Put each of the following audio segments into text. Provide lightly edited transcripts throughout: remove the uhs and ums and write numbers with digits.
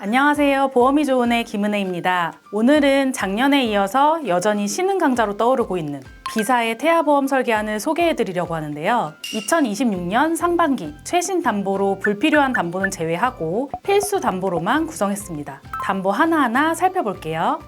안녕하세요. 보험이 좋은의 김은혜입니다. 오늘은 작년에 이어서 여전히 신흥 강자로 떠오르고 있는 비사의 태아보험 설계안을 소개해드리려고 하는데요. 2026년 상반기 최신 담보로 불필요한 담보는 제외하고 필수 담보로만 구성했습니다. 담보 하나하나 살펴볼게요.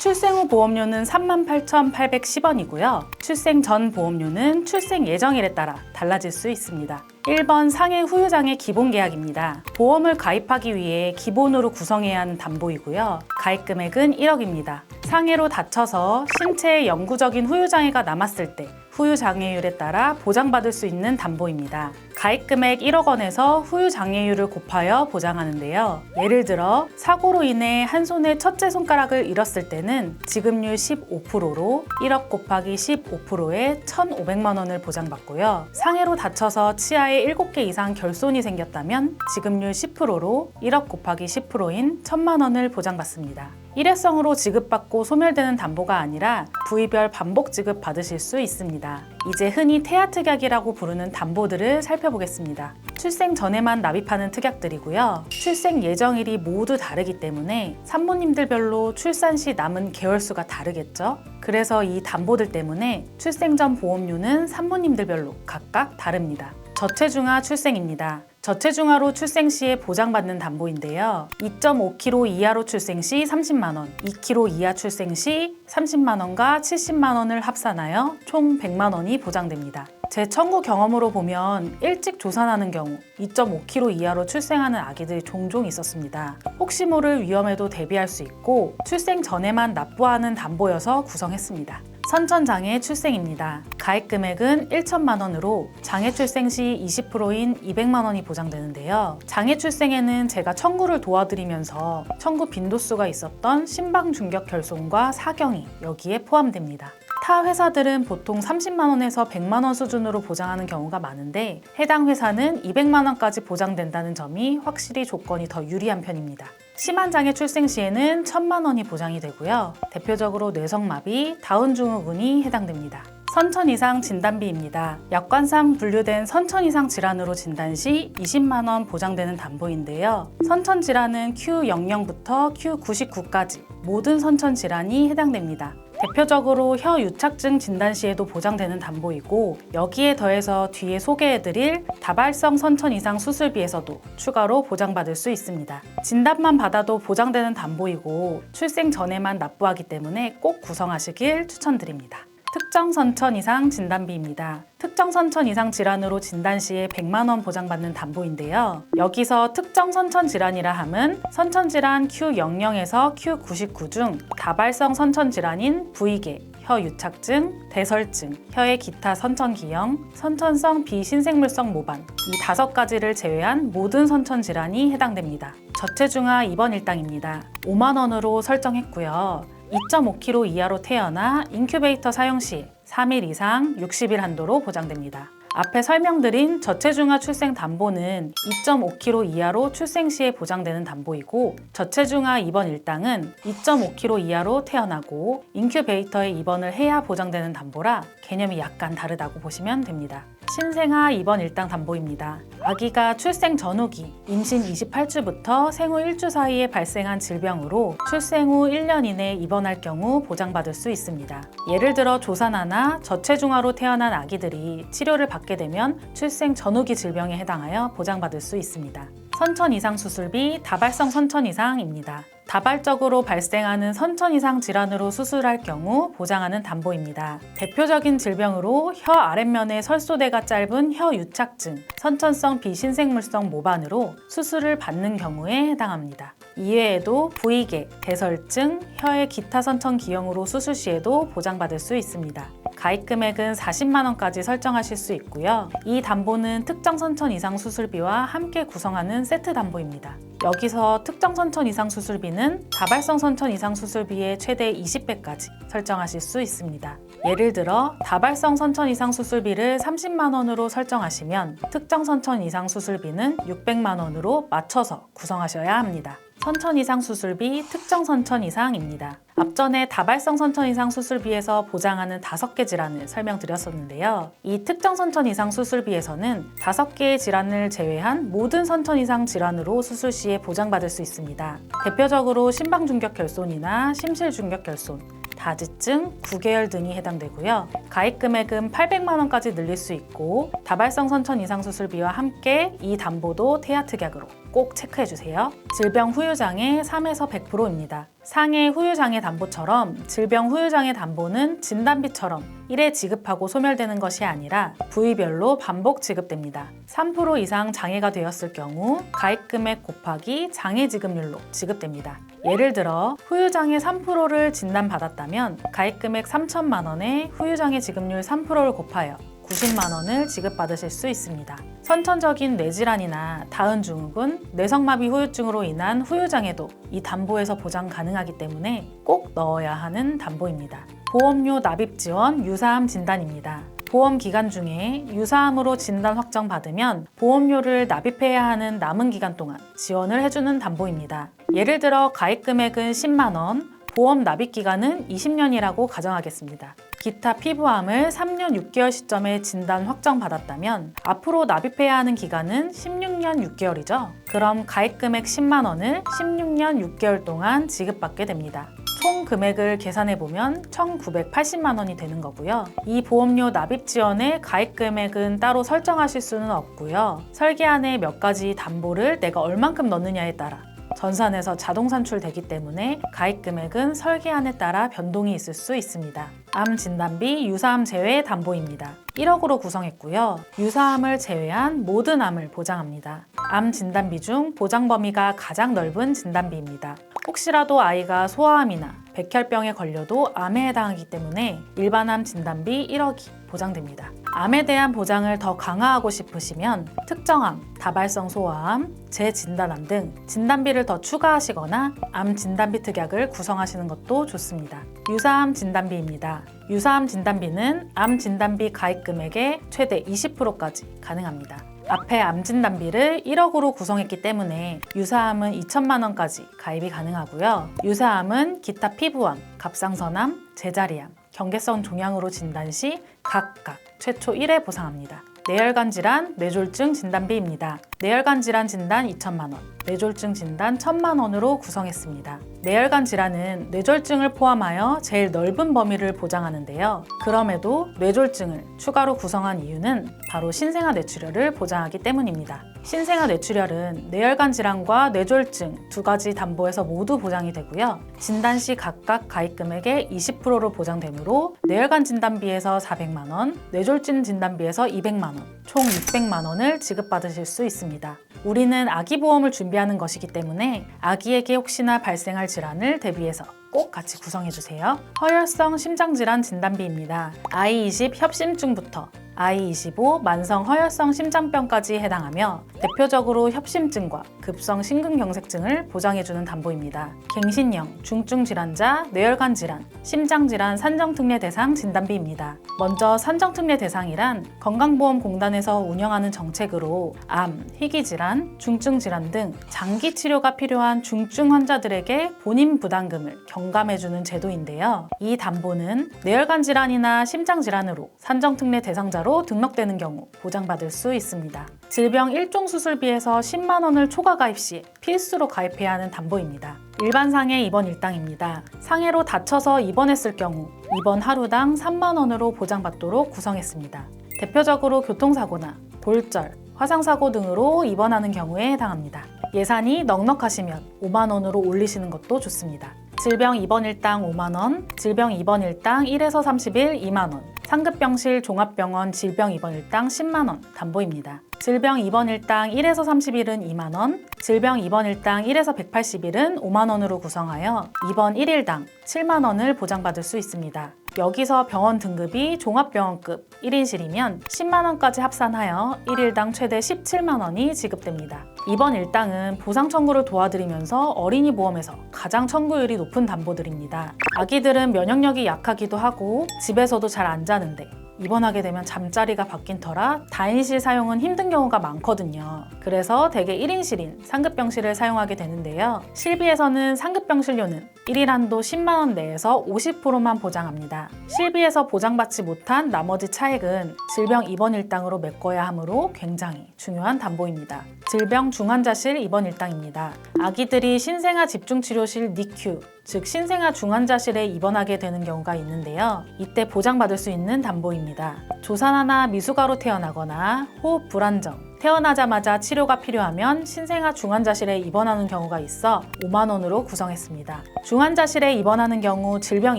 출생 후 보험료는 38,810원이고요. 출생 전 보험료는 출생 예정일에 따라 달라질 수 있습니다. 1번 상해 후유장애 기본계약입니다. 보험을 가입하기 위해 기본으로 구성해야 하는 담보이고요. 가입 금액은 1억입니다. 상해로 다쳐서 신체에 영구적인 후유장애가 남았을 때 후유장애율에 따라 보장받을 수 있는 담보입니다. 가입 금액 1억 원에서 후유장애율을 곱하여 보장하는데요. 예를 들어 사고로 인해 한 손의 첫째 손가락을 잃었을 때는 지급률 15%로 1억 곱하기 15%에 1,500만 원을 보장받고요. 상해로 다쳐서 치아에 7개 이상 결손이 생겼다면 지급률 10%로 1억 곱하기 10%인 1,000만 원을 보장받습니다. 일회성으로 지급받고 소멸되는 담보가 아니라 부위별 반복 지급 받으실 수 있습니다. 이제 흔히 태아 특약이라고 부르는 담보들을 살펴보겠습니다. 출생 전에만 납입하는 특약들이고요. 출생 예정일이 모두 다르기 때문에 산모님들별로 출산 시 남은 개월수가 다르겠죠? 그래서 이 담보들 때문에 출생 전 보험료는 산모님들별로 각각 다릅니다. 저체중아 출생입니다. 저체중아로 출생 시에 보장받는 담보인데요. 2.5kg 이하로 출생 시 30만 원, 2kg 이하 출생 시 30만 원과 70만 원을 합산하여 총 100만 원이 보장됩니다. 제 청구 경험으로 보면 일찍 조산하는 경우 2.5kg 이하로 출생하는 아기들이 종종 있었습니다. 혹시 모를 위험에도 대비할 수 있고 출생 전에만 납부하는 담보여서 구성했습니다. 선천장애 출생입니다. 가입 금액은 1천만 원으로 장애 출생 시 20%인 200만 원이 보장되는데요. 장애 출생에는 제가 청구를 도와드리면서 청구 빈도수가 있었던 심방 중격 결손과 사경이 여기에 포함됩니다. 타 회사들은 보통 30만 원에서 100만 원 수준으로 보장하는 경우가 많은데 해당 회사는 200만 원까지 보장된다는 점이 확실히 조건이 더 유리한 편입니다. 심한 장애 출생 시에는 1,000만 원이 보장이 되고요. 대표적으로 뇌성마비, 다운증후군이 해당됩니다. 선천 이상 진단비입니다. 약관상 분류된 선천 이상 질환으로 진단 시 20만 원 보장되는 담보인데요. 선천 질환은 Q00부터 Q99까지 모든 선천 질환이 해당됩니다. 대표적으로 혀 유착증 진단 시에도 보장되는 담보이고 여기에 더해서 뒤에 소개해드릴 다발성 선천 이상 수술비에서도 추가로 보장받을 수 있습니다. 진단만 받아도 보장되는 담보이고 출생 전에만 납부하기 때문에 꼭 구성하시길 추천드립니다. 특정 선천 이상 진단비입니다. 특정 선천 이상 질환으로 진단 시에 100만 원 보장받는 담보인데요. 여기서 특정 선천 질환이라 함은 선천 질환 Q00에서 Q99 중 다발성 선천 질환인 부위계, 혀 유착증, 대설증, 혀의 기타 선천 기형, 선천성 비신생물성 모반 이 5가지를 제외한 모든 선천 질환이 해당됩니다. 저체중아 입원 일당입니다. 5만 원으로 설정했고요. 2.5kg 이하로 태어나 인큐베이터 사용 시 3일 이상 60일 한도로 보장됩니다. 앞에 설명드린 저체중아 출생 담보는 2.5kg 이하로 출생 시에 보장되는 담보이고 저체중아 입원 일당은 2.5kg 이하로 태어나고 인큐베이터에 입원을 해야 보장되는 담보라 개념이 약간 다르다고 보시면 됩니다. 신생아 입원 일당 담보입니다. 아기가 출생 전후기, 임신 28주부터 생후 1주 사이에 발생한 질병으로 출생 후 1년 이내에 입원할 경우 보장받을 수 있습니다. 예를 들어 조산아나 저체중아로 태어난 아기들이 치료를 받게 되면 출생 전후기 질병에 해당하여 보장받을 수 있습니다. 선천 이상 수술비 다발성 선천 이상입니다. 다발적으로 발생하는 선천 이상 질환으로 수술할 경우 보장하는 담보입니다. 대표적인 질병으로 혀 아랫면의 설소대가 짧은 혀 유착증, 선천성 비신생물성 모반으로 수술을 받는 경우에 해당합니다. 이외에도 부위계, 대설증, 혀의 기타 선천 기형으로 수술 시에도 보장받을 수 있습니다. 가입 금액은 40만 원까지 설정하실 수 있고요. 이 담보는 특정 선천 이상 수술비와 함께 구성하는 세트 담보입니다. 여기서 특정 선천 이상 수술비는 다발성 선천 이상 수술비의 최대 20배까지 설정하실 수 있습니다. 예를 들어 다발성 선천 이상 수술비를 30만 원으로 설정하시면 특정 선천 이상 수술비는 600만 원으로 맞춰서 구성하셔야 합니다. 선천 이상 수술비, 특정 선천 이상입니다. 앞전에 다발성 선천 이상 수술비에서 보장하는 5개 질환을 설명드렸었는데요. 이 특정 선천 이상 수술비에서는 5개의 질환을 제외한 모든 선천 이상 질환으로 수술 시에 보장받을 수 있습니다. 대표적으로 심방중격결손이나 심실중격결손, 다지증, 구개열 등이 해당되고요. 가입 금액은 800만 원까지 늘릴 수 있고 다발성 선천 이상 수술비와 함께 이 담보도 태아특약으로 꼭 체크해주세요. 질병 후유장애 3에서 100%입니다. 상해 후유장애 담보처럼 질병 후유장애 담보는 진단비처럼 1회 지급하고 소멸되는 것이 아니라 부위별로 반복 지급됩니다. 3% 이상 장애가 되었을 경우 가입금액 곱하기 장애 지급률로 지급됩니다. 예를 들어 후유장애 3%를 진단받았다면 가입금액 3천만 원에 후유장애 지급률 3%를 곱하여 90만 원을 지급받으실 수 있습니다. 선천적인 뇌질환이나 다은증후군, 뇌성마비 후유증으로 인한 후유장애도 이 담보에서 보장 가능하기 때문에 꼭 넣어야 하는 담보입니다. 보험료 납입 지원 유사암 진단입니다. 보험 기간 중에 유사암으로 진단 확정받으면 보험료를 납입해야 하는 남은 기간 동안 지원을 해주는 담보입니다. 예를 들어 가입 금액은 10만 원, 보험 납입 기간은 20년이라고 가정하겠습니다. 기타 피부암을 3년 6개월 시점에 진단 확정받았다면 앞으로 납입해야 하는 기간은 16년 6개월이죠. 그럼 가입 금액 10만 원을 16년 6개월 동안 지급받게 됩니다. 총 금액을 계산해보면 1,980만 원이 되는 거고요. 이 보험료 납입 지원의 가입 금액은 따로 설정하실 수는 없고요. 설계안에 몇 가지 담보를 내가 얼만큼 넣느냐에 따라 전산에서 자동 산출되기 때문에 가입 금액은 설계안에 따라 변동이 있을 수 있습니다. 암 진단비 유사암 제외 담보입니다. 1억으로 구성했고요. 유사암을 제외한 모든 암을 보장합니다. 암 진단비 중 보장 범위가 가장 넓은 진단비입니다. 혹시라도 아이가 소아암이나 백혈병에 걸려도 암에 해당하기 때문에 일반암 진단비 1억이 보장됩니다. 암에 대한 보장을 더 강화하고 싶으시면 특정암, 다발성 소아암, 재진단암 등 진단비를 더 추가하시거나 암 진단비 특약을 구성하시는 것도 좋습니다. 유사암 진단비입니다. 유사암 진단비는 암 진단비 가입 금액의 최대 20%까지 가능합니다. 앞에 암 진단비를 1억으로 구성했기 때문에 유사암은 2천만 원까지 가입이 가능하고요. 유사암은 기타 피부암, 갑상선암, 제자리암, 경계성 종양으로 진단 시 각각 최초 1회 보상합니다. 뇌혈관 질환, 뇌졸중 진단비입니다. 뇌혈관 질환 진단 2천만 원, 뇌졸중 진단 1,000만 원으로 구성했습니다. 뇌혈관 질환은 뇌졸중을 포함하여 제일 넓은 범위를 보장하는데요. 그럼에도 뇌졸중을 추가로 구성한 이유는 바로 신생아 뇌출혈을 보장하기 때문입니다. 신생아 뇌출혈은 뇌혈관 질환과 뇌졸중 두 가지 담보에서 모두 보장이 되고요. 진단 시 각각 가입 금액의 20%로 보장되므로 뇌혈관 진단비에서 400만 원, 뇌졸중 진단비에서 200만 원, 총 600만 원을 지급받으실 수 있습니다. 우리는 아기 보험을 준비하는 것이기 때문에 아기에게 혹시나 발생할 질환을 대비해서 꼭 같이 구성해주세요. 허혈성 심장질환 진단비입니다. I20 협심증부터 I25 만성 허혈성 심장병까지 해당하며 대표적으로 협심증과 급성 심근경색증을 보장해주는 담보입니다. 갱신형, 중증 질환자, 뇌혈관 질환, 심장질환 산정특례 대상 진단비입니다. 먼저 산정특례 대상이란 건강보험공단에서 운영하는 정책으로 암, 희귀질환, 중증질환 등 장기 치료가 필요한 중증 환자들에게 본인 부담금을 경감해주는 제도인데요. 이 담보는 뇌혈관 질환이나 심장질환으로 산정특례 대상자로 등록되는 경우 보장받을 수 있습니다. 질병 1종 수술비에서 10만 원을 초과 가입 시 필수로 가입해야 하는 담보입니다. 일반 상해 입원 일당입니다. 상해로 다쳐서 입원했을 경우 입원 하루당 3만 원으로 보장받도록 구성했습니다. 대표적으로 교통사고나 골절, 화상사고 등으로 입원하는 경우에 해당합니다. 예산이 넉넉하시면 5만 원으로 올리시는 것도 좋습니다. 질병 입원 일당 5만 원, 질병 입원 일당 1에서 30일 2만 원, 상급병실 종합병원 질병 입원 일당 10만 원 담보입니다. 질병 입원 일당 1에서 30일은 2만 원, 질병 입원 일당 1에서 180일은 5만 원으로 구성하여 입원 1일당 7만 원을 보장받을 수 있습니다. 여기서 병원 등급이 종합병원급 1인실이면 10만 원까지 합산하여 1일당 최대 17만 원이 지급됩니다. 이번 일당은 보상 청구를 도와드리면서 어린이 보험에서 가장 청구율이 높은 담보들입니다. 아기들은 면역력이 약하기도 하고 집에서도 잘 안 자는데 입원하게 되면 잠자리가 바뀐 터라 다인실 사용은 힘든 경우가 많거든요. 그래서 대개 1인실인 상급병실을 사용하게 되는데요. 실비에서는 상급병실료는 1일 한도 10만 원 내에서 50%만 보장합니다. 실비에서 보장받지 못한 나머지 차액은 질병 입원 일당으로 메꿔야 하므로 굉장히 중요한 담보입니다. 질병 중환자실 입원 일당입니다. 아기들이 신생아 집중치료실 NICU, 즉 신생아 중환자실에 입원하게 되는 경우가 있는데요. 이때 보장받을 수 있는 담보입니다. 조산하나 미숙아로 태어나거나 호흡 불안정, 태어나자마자 치료가 필요하면 신생아 중환자실에 입원하는 경우가 있어 5만 원으로 구성했습니다. 중환자실에 입원하는 경우 질병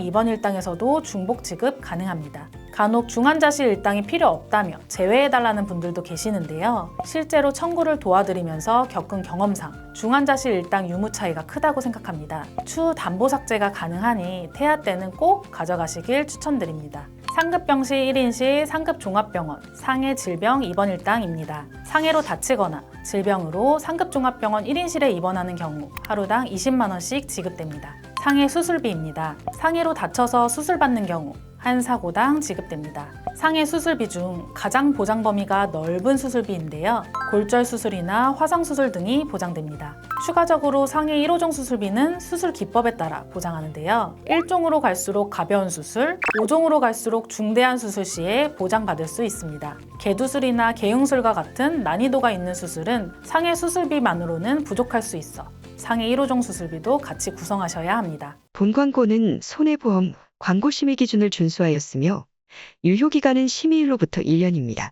입원 일당에서도 중복 지급 가능합니다. 간혹 중환자실 일당이 필요 없다며 제외해달라는 분들도 계시는데요. 실제로 청구를 도와드리면서 겪은 경험상 중환자실 일당 유무 차이가 크다고 생각합니다. 추후 담보 삭제가 가능하니 태아 때는 꼭 가져가시길 추천드립니다. 상급병실 1인실 상급종합병원 상해 질병 입원 일당입니다. 상해로 다치거나 질병으로 상급종합병원 1인실에 입원하는 경우 하루당 20만 원씩 지급됩니다. 상해 수술비입니다. 상해로 다쳐서 수술받는 경우 한 사고당 지급됩니다. 상해 수술비 중 가장 보장 범위가 넓은 수술비인데요. 골절 수술이나 화상 수술 등이 보장됩니다. 추가적으로 상해 1호종 수술비는 수술 기법에 따라 보장하는데요. 1종으로 갈수록 가벼운 수술, 5종으로 갈수록 중대한 수술 시에 보장받을 수 있습니다. 개두술이나 개흉술과 같은 난이도가 있는 수술은 상해 수술비만으로는 부족할 수 있어 상해 1호종 수술비도 같이 구성하셔야 합니다. 본 광고는 손해보험 광고 심의 기준을 준수하였으며 유효기간은 심의일로부터 1년입니다.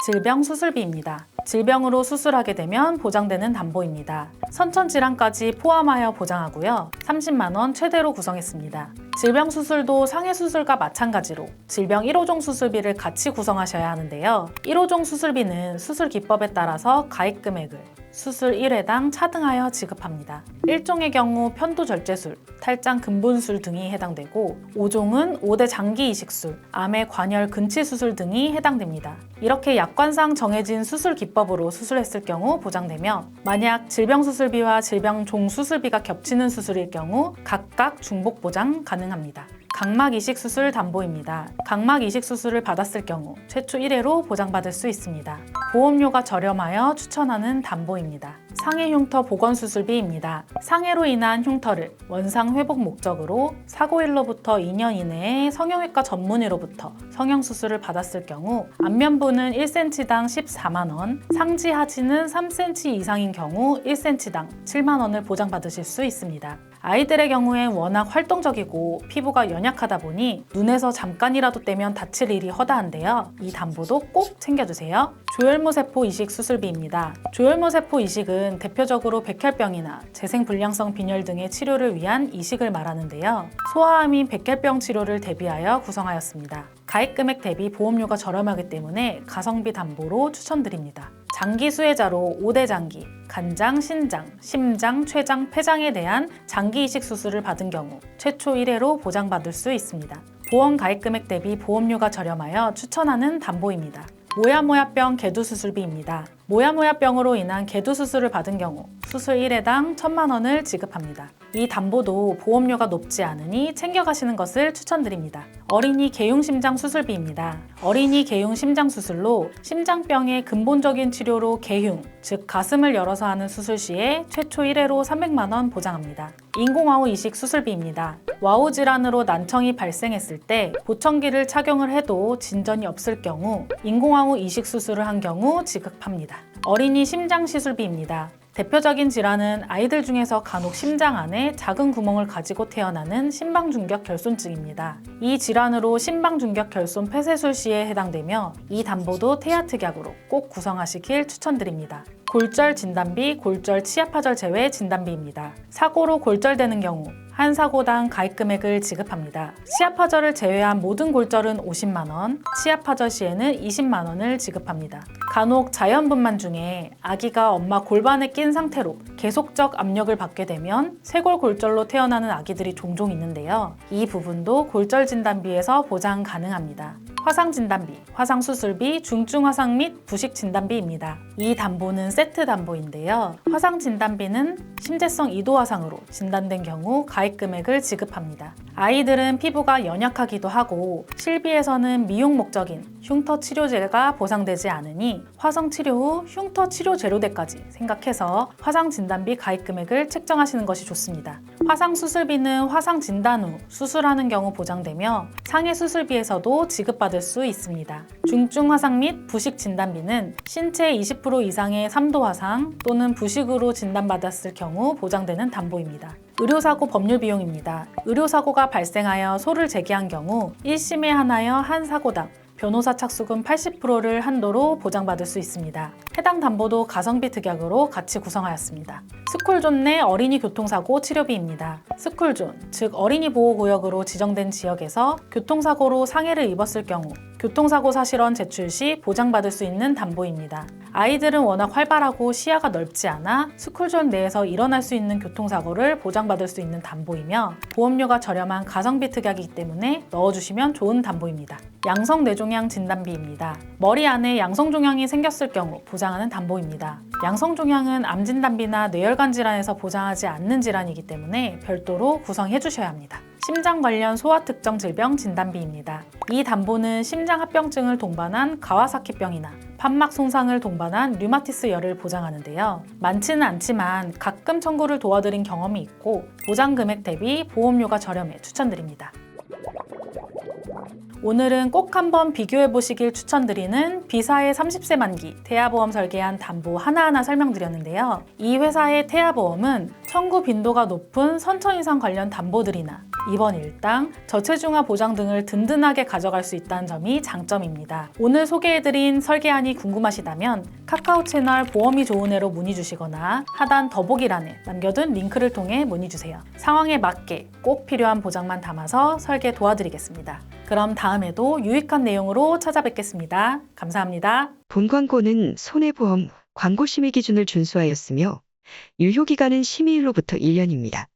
질병 수술비입니다. 질병으로 수술하게 되면 보장되는 담보입니다. 선천질환까지 포함하여 보장하고요. 30만 원 최대로 구성했습니다. 질병 수술도 상해 수술과 마찬가지로 질병 1호종 수술비를 같이 구성하셔야 하는데요. 1호종 수술비는 수술 기법에 따라서 가입 금액을 수술 1회당 차등하여 지급합니다. 1종의 경우 편도절제술, 탈장 근본술 등이 해당되고 5종은 5대 장기 이식술, 암의 관열 근치 수술 등이 해당됩니다. 이렇게 약관상 정해진 수술 기법으로 수술했을 경우 보장되며 만약 질병 수술비와 질병 종 수술비가 겹치는 수술일 경우 각각 중복 보장 가능합니다. 각막 이식 수술 담보입니다. 각막 이식 수술을 받았을 경우 최초 1회로 보장받을 수 있습니다. 보험료가 저렴하여 추천하는 담보입니다. 상해 흉터 복원 수술비입니다. 상해로 인한 흉터를 원상 회복 목적으로 사고일로부터 2년 이내에 성형외과 전문의로부터 성형수술을 받았을 경우 안면부는 1cm당 14만 원, 상지 하지는 3cm 이상인 경우 1cm당 7만 원을 보장받으실 수 있습니다. 아이들의 경우엔 워낙 활동적이고 피부가 연약하다 보니 눈에서 잠깐이라도 떼면 다칠 일이 허다한데요. 이 담보도 꼭 챙겨주세요. 조혈모세포 이식 수술비입니다. 조혈모세포 이식은 대표적으로 백혈병이나 재생불량성 빈혈 등의 치료를 위한 이식을 말하는데요. 소아암인 백혈병 치료를 대비하여 구성하였습니다. 가입 금액 대비 보험료가 저렴하기 때문에 가성비 담보로 추천드립니다. 장기 수혜자로 5대 장기, 간장, 신장, 심장, 췌장, 폐장에 대한 장기 이식 수술을 받은 경우 최초 1회로 보장받을 수 있습니다. 보험 가입 금액 대비 보험료가 저렴하여 추천하는 담보입니다. 모야모야병 개두 수술비입니다. 모야모야병으로 인한 개두 수술을 받은 경우 수술 1회당 1,000만 원을 지급합니다. 이 담보도 보험료가 높지 않으니 챙겨가시는 것을 추천드립니다. 어린이 개흉심장 수술비입니다. 어린이 개흉심장 수술로 심장병의 근본적인 치료로 개흉, 즉 가슴을 열어서 하는 수술 시에 최초 1회로 300만 원 보장합니다. 인공와우 이식 수술비입니다. 와우 질환으로 난청이 발생했을 때 보청기를 착용을 해도 진전이 없을 경우 인공와우 이식 수술을 한 경우 지급합니다. 어린이 심장 시술비입니다. 대표적인 질환은 아이들 중에서 간혹 심장 안에 작은 구멍을 가지고 태어나는 심방중격 결손증입니다. 이 질환으로 심방중격 결손 폐쇄술 시에 해당되며 이 담보도 태아 특약으로 꼭 구성하시길 추천드립니다. 골절 진단비, 골절 치아파절 제외 진단비입니다. 사고로 골절되는 경우 한 사고당 가입 금액을 지급합니다. 치아파절을 제외한 모든 골절은 50만 원, 치아파절 시에는 20만 원을 지급합니다. 간혹 자연분만 중에 아기가 엄마 골반에 낀 상태로 계속적 압력을 받게 되면 쇄골 골절로 태어나는 아기들이 종종 있는데요. 이 부분도 골절 진단비에서 보장 가능합니다. 화상 진단비, 화상 수술비, 중증 화상 및 부식 진단비입니다. 이 담보는 세트 담보인데요. 화상 진단비는 심재성 이도 화상으로 진단된 경우 가입 금액을 지급합니다. 아이들은 피부가 연약하기도 하고 실비에서는 미용 목적인 흉터 치료제가 보상되지 않으니 화상 치료 후 흉터 치료 제로제까지 생각해서 화상 진단비 가입 금액을 책정하시는 것이 좋습니다. 화상 수술비는 화상 진단 후 수술하는 경우 보장되며 상해 수술비에서도 지급받을 수 있습니다. 중증 화상 및 부식 진단비는 신체 20% 이상의 3도 화상 또는 부식으로 진단받았을 경우 보장되는 담보입니다. 의료사고 법률 비용입니다. 의료사고가 발생하여 소를 제기한 경우 1심에 한하여 한 사고당 변호사 착수금 80%를 한도로 보장받을 수 있습니다. 해당 담보도 가성비 특약으로 같이 구성하였습니다. 스쿨존 내 어린이 교통사고 치료비입니다. 스쿨존, 즉 어린이 보호구역으로 지정된 지역에서 교통사고로 상해를 입었을 경우 교통사고 사실원 제출 시 보장받을 수 있는 담보입니다. 아이들은 워낙 활발하고 시야가 넓지 않아 스쿨존 내에서 일어날 수 있는 교통사고를 보장받을 수 있는 담보이며 보험료가 저렴한 가성비 특약이기 때문에 넣어주시면 좋은 담보입니다. 양성뇌종양 진단비입니다. 머리 안에 양성종양이 생겼을 경우 보장하는 담보입니다. 양성종양은 암진단비나 뇌혈관 질환에서 보장하지 않는 질환이기 때문에 별도로 구성해 주셔야 합니다. 심장 관련 소아 특정 질병 진단비입니다. 이 담보는 심장합병증을 동반한 가와사키병이나 판막 손상을 동반한 류마티스열을 보장하는데요. 많지는 않지만 가끔 청구를 도와드린 경험이 있고 보장 금액 대비 보험료가 저렴해 추천드립니다. 오늘은 꼭 한번 비교해 보시길 추천드리는 비사의 30세 만기 태아보험 설계한 담보 하나하나 설명드렸는데요. 이 회사의 태아보험은 청구 빈도가 높은 선천이상 관련 담보들이나 입원 일당, 저체중아 보장 등을 든든하게 가져갈 수 있다는 점이 장점입니다. 오늘 소개해드린 설계안이 궁금하시다면 카카오 채널 보험이 좋은 애로 문의 주시거나 하단 더보기란에 남겨둔 링크를 통해 문의 주세요. 상황에 맞게 꼭 필요한 보장만 담아서 설계 도와드리겠습니다. 그럼 다음에도 유익한 내용으로 찾아뵙겠습니다. 감사합니다. 본 광고는 손해보험 광고 심의 기준을 준수하였으며 유효기간은 심의일로부터 1년입니다.